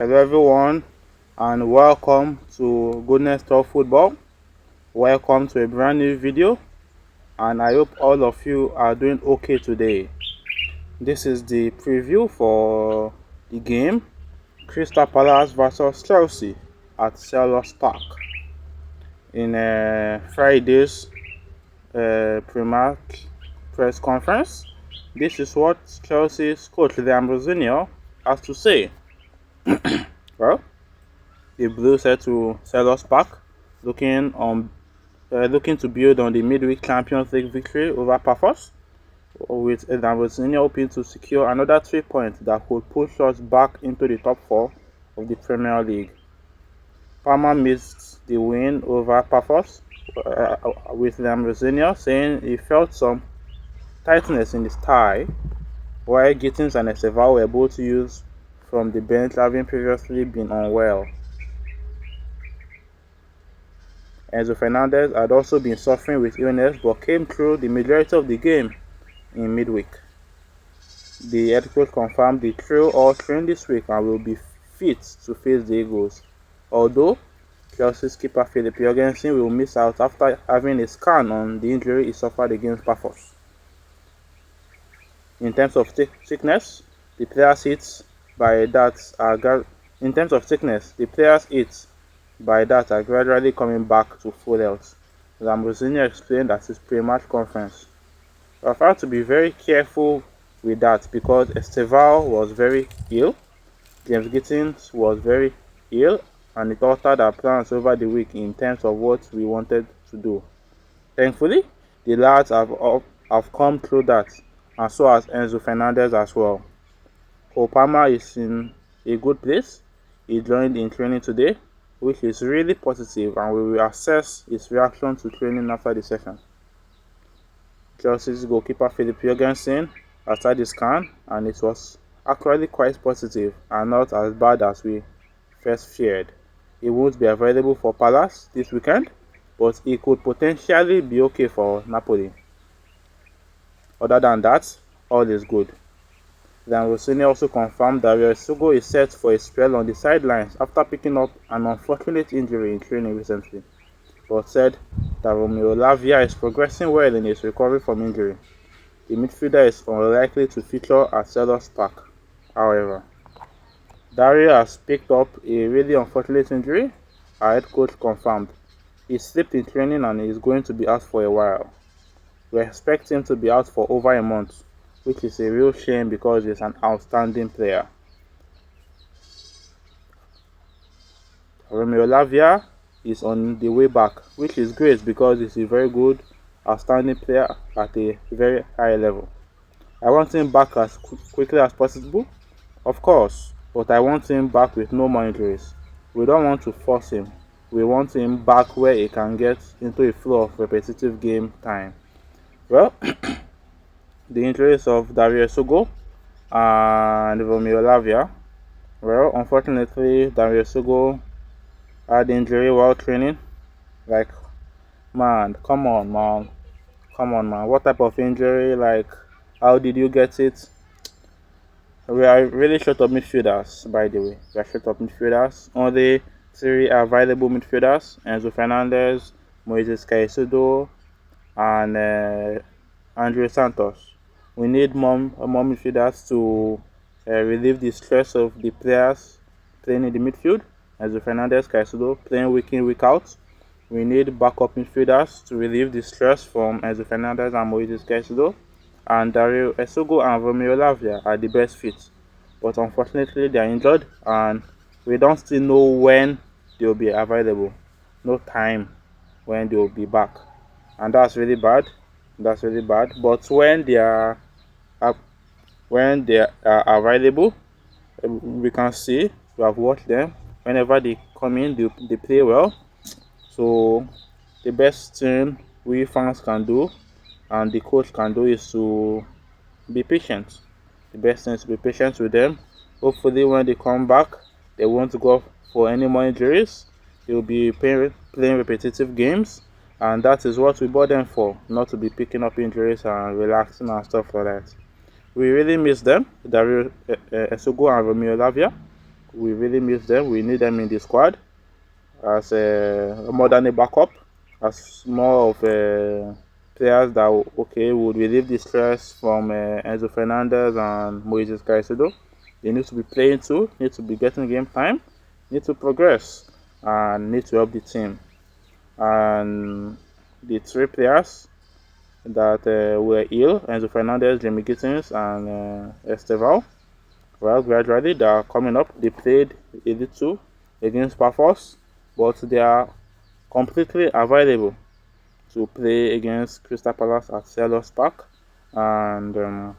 Hello everyone, and welcome to Goodness Talk Football. Welcome to a brand new video, and I hope all of you are doing okay today. This is the preview for the game Crystal Palace vs Chelsea at Selhurst Park in Friday's pre-match press conference. This is what Chelsea's coach Liam Rosenior has to say. Well, the Blues head to Selhurst Park, looking to build on the midweek Champions League victory over Paphos, with Liam Rosenior hoping to secure another 3 points that could push us back into the top 4 of the Premier League. Palmer missed the win over Paphos, with Liam Rosenior saying he felt some tightness in his thigh, while Gittins and Estevao were both used from the bench, having previously been unwell. Enzo Fernandez had also been suffering with illness but came through the majority of the game in midweek. The head coach confirmed the trio all trained this week and will be fit to face the Eagles, although Chelsea's keeper Philip Jorgensen will miss out after having a scan on the injury he suffered against Paphos. In terms of sickness, the players hit by that are gradually coming back to full health. Liam Rosenior explained at his pre-match conference. We have had to be very careful with that because Estevao was very ill, James Gittins was very ill, and it altered our plans over the week in terms of what we wanted to do. Thankfully, the lads have come through that, and so has Enzo Fernandez as well. Palmer is in a good place. He joined in training today, which is really positive, and we will assess his reaction to training after the session. Chelsea's goalkeeper Philip Jorgensen has had the scan, and it was actually quite positive and not as bad as we first feared. He won't be available for Palace this weekend, but he could potentially be okay for Napoli. Other than that, all is good. Then Rossini also confirmed that Dario Esugo is set for a spell on the sidelines after picking up an unfortunate injury in training recently, but said that Romeo Lavia is progressing well in his recovery from injury. The midfielder is unlikely to feature at Selhurst Park, however. Dario has picked up a really unfortunate injury, our head coach confirmed. He slipped in training and is going to be out for a while. We expect him to be out for over a month, which is a real shame because he's an outstanding player. Romeo Lavia is on the way back, which is great because he's a very good, outstanding player at a very high level. I want him back as quickly as possible, of course, but I want him back with no more injuries. We don't want to force him. We want him back where he can get into a flow of repetitive game time. Well, the injuries of Dario Esugo and Romeo Lavia. Well, unfortunately, Dario Esugo had injury while training. Like, man, come on, man. What type of injury? Like, how did you get it? We are really short of midfielders, by the way. We are short of midfielders. Only 3 available midfielders: Enzo Fernandez, Moises Caicedo, and Andre Santos. We need more midfielders to relieve the stress of the players playing in the midfield. Enzo Fernandez, Caicedo playing week in, week out. We need backup midfielders to relieve the stress from Enzo Fernandez and Moises Caicedo. And Dario Esugo and Romeo Lavia are the best fits. But unfortunately, they are injured and we don't still know when they will be available. No time when they will be back. And that's really bad. But when they are available, we can see, we have watched them. Whenever they come in, they play well. So the best thing we fans can do and the coach can do is to be patient. The best thing is to be patient with them. Hopefully when they come back, they won't go for any more injuries. They will be playing repetitive games, and that is what we bought them for, not to be picking up injuries and relaxing and stuff like that. We really miss them, Dario Esugo and Romeo Lavia, We really miss them. We need them in the squad as more than a backup, as more of players that would relieve the stress from Enzo Fernandez and Moises Caicedo. They need to be playing too, need to be getting game time, need to progress, and need to help the team. And the three players that were ill, Enzo Fernandez, Jamie Gittins, and Estevao, well, gradually they are coming up. They played a little against Paphos, but they are completely available to play against Crystal Palace at Selhurst Park. And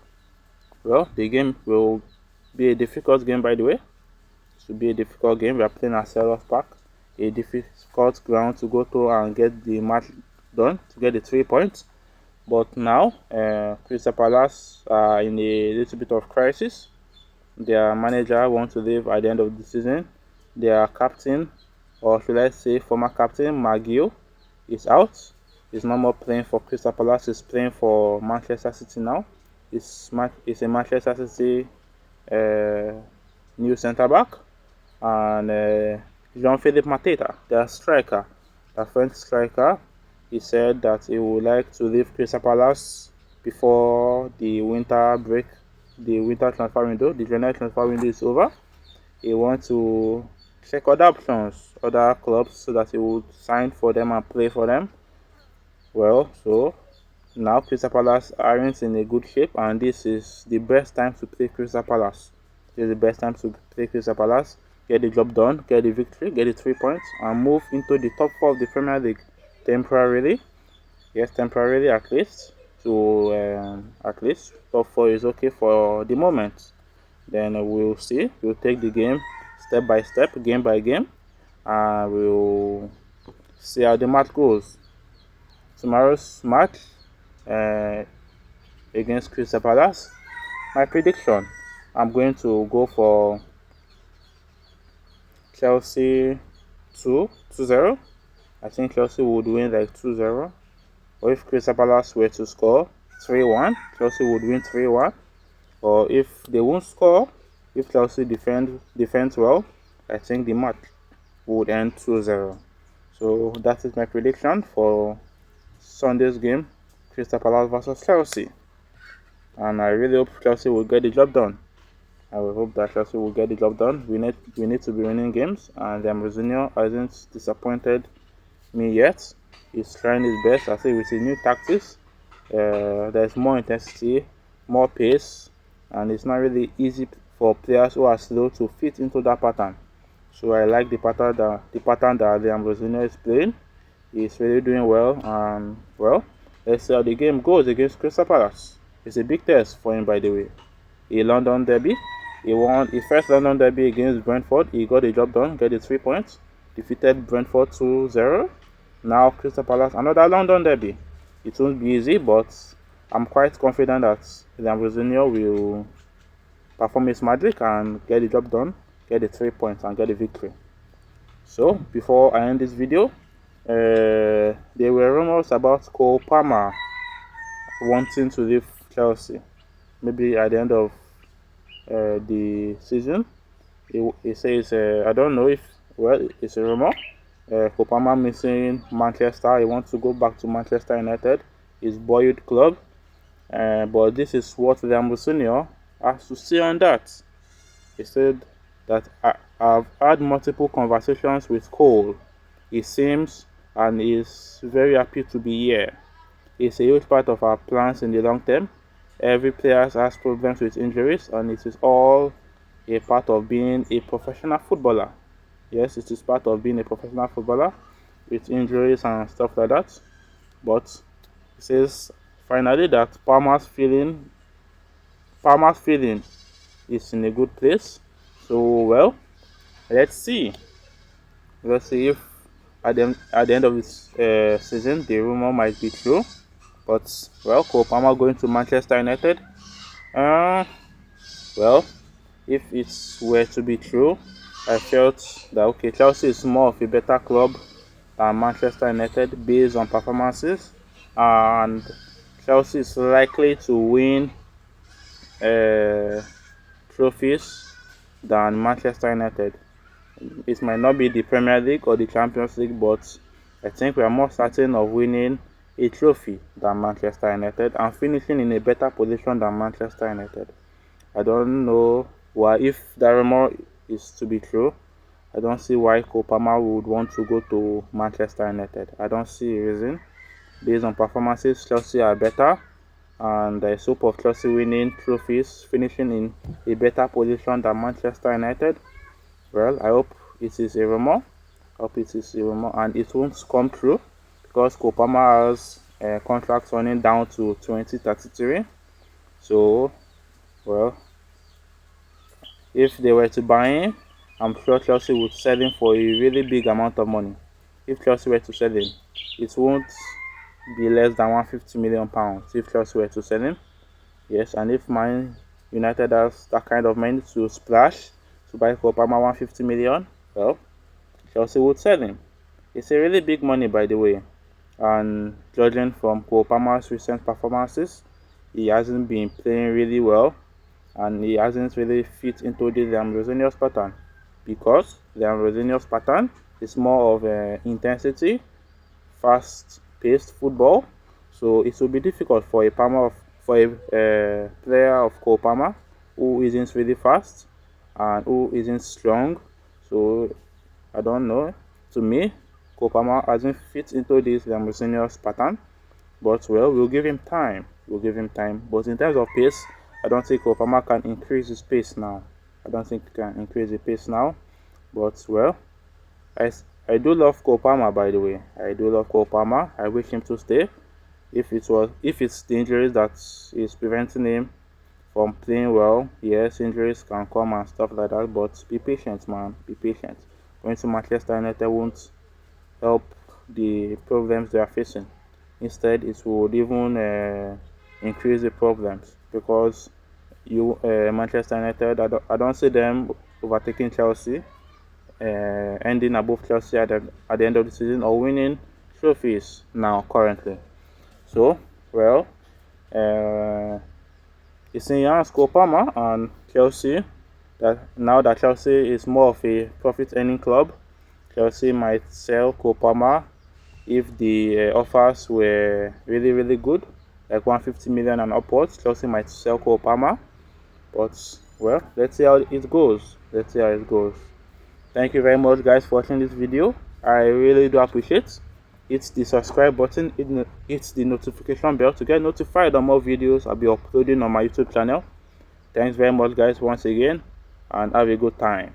well, the game will be a difficult game, by the way. It will be a difficult game. We are playing at Selhurst Park, a difficult ground to go to and get the match done, to get the 3 points. But now, Crystal Palace are in a little bit of crisis. Their manager wants to leave at the end of the season. Their captain, or should I say former captain, Maguio, is out. He's no more playing for Crystal Palace. He's playing for Manchester City now. He's a Manchester City new centre back. And Jean-Philippe Mateta, their striker, their French striker, he said that he would like to leave Crystal Palace before the winter break, the winter transfer window, the January transfer window is over. He wants to check other options, other clubs, so that he would sign for them and play for them. Well, so now Crystal Palace aren't in a good shape, and this is the best time to play Crystal Palace. This is the best time to play Crystal Palace, get the job done, get the victory, get the 3 points, and move into the top 4 of the Premier League temporarily. Yes, temporarily at least. To at least top 4 is okay for the moment. Then we'll see. We'll take the game step by step, game by game, and we'll see how the match goes. Tomorrow's match against Crystal Palace, my prediction, I'm going to go for Chelsea 2-0. I think Chelsea would win like 2-0. Or if Crystal Palace were to score 3-1, Chelsea would win 3-1. Or if they won't score, if Chelsea defends well, I think the match would end 2-0. So that is my prediction for Sunday's game, Crystal Palace versus Chelsea. And I really hope Chelsea will get the job done. I will hope that Chelsea will get the job done. We need to be winning games, and Mourinho hasn't disappointed me yet. He's trying his best. I say with his new tactics, there's more intensity, more pace, and it's not really easy for players who are slow to fit into that pattern. So I like the pattern that Mourinho is playing. He's really doing well, and well, let's see how the game goes against Crystal Palace. It's a big test for him, by the way. A London derby. He won his first London derby against Brentford. He got the job done, got the 3 points, defeated Brentford 2-0. Now Crystal Palace, another London derby. It won't be easy, but I'm quite confident that Mourinho will perform his magic and get the job done, get the 3 points, and get the victory. So before I end this video, there were rumors about Cole Palmer wanting to leave Chelsea, maybe at the end of the season. He says, I don't know if, well, it's a rumor. Cole Palmer missing Manchester. He wants to go back to Manchester United, his boyhood club. But this is what Mourinho has to say on that. He said that I've had multiple conversations with Cole. He seems and is very happy to be here. It's a huge part of our plans in the long term. Every player has problems with injuries, and it is all a part of being a professional footballer. Yes, it is part of being a professional footballer with injuries and stuff like that. But he says finally that Palmer's feeling is in a good place. So well, let's see. Let's see if at the end of this season the rumor might be true. But well, Cole Palmer going to Manchester United. Well, if it were to be true, I felt that okay, Chelsea is more of a better club than Manchester United based on performances, and Chelsea is likely to win trophies than Manchester United. It might not be the Premier League or the Champions League, but I think we are more certain of winning a trophy than Manchester United and finishing in a better position than Manchester United. I don't know why, if that rumor is to be true, I don't see why Cole Palmer would want to go to Manchester United. I don't see a reason. Based on performances, Chelsea are better, and there's hope of Chelsea winning trophies, finishing in a better position than Manchester United. Well, I hope it is a rumor. And it won't come true because Cole Palmer has a contract running down to 2033. So, well, if they were to buy him, I'm sure Chelsea would sell him for a really big amount of money. If Chelsea were to sell him, it won't be less than £150 million if Chelsea were to sell him. Yes, and if Man United has that kind of money to splash to buy Cole Palmer 150 million, well, Chelsea would sell him. It's a really big money, by the way. And judging from Cole Palmer's recent performances, he hasn't been playing really well, and he hasn't really fit into the Liam Rosenior's pattern, because Liam Rosenior's pattern is more of intensity, fast-paced football. So it will be difficult for a player of Cole Palmer who isn't really fast and who isn't strong. So I don't know. To me, Cole Palmer hasn't fit into this Liam Rosenior's pattern. But well, we'll give him time. But in terms of pace, I don't think Cole Palmer can increase his pace now. But well, I do love Cole Palmer, by the way. I do love Cole Palmer. I wish him to stay. If it's the injuries that is preventing him from playing well, yes, injuries can come and stuff like that. But be patient, man. Be patient. Going to Manchester United won't help the problems they are facing. Instead, it would even increase the problems, because Manchester United, I don't see them overtaking Chelsea, ending above Chelsea at the end of the season, or winning trophies now currently. So, well, it's in your hands, Cole Palmer and Chelsea. That now that Chelsea is more of a profit-earning club, Chelsea might sell Cole Palmer if the offers were really, really good, like 150 million and upwards. Chelsea might sell Cole Palmer. But well, let's see how it goes. Thank you very much, guys, for watching this video. I really do appreciate. Hit the subscribe button, hit the notification bell to get notified on more videos I'll be uploading on my YouTube channel. Thanks very much, guys, once again, and have a good time.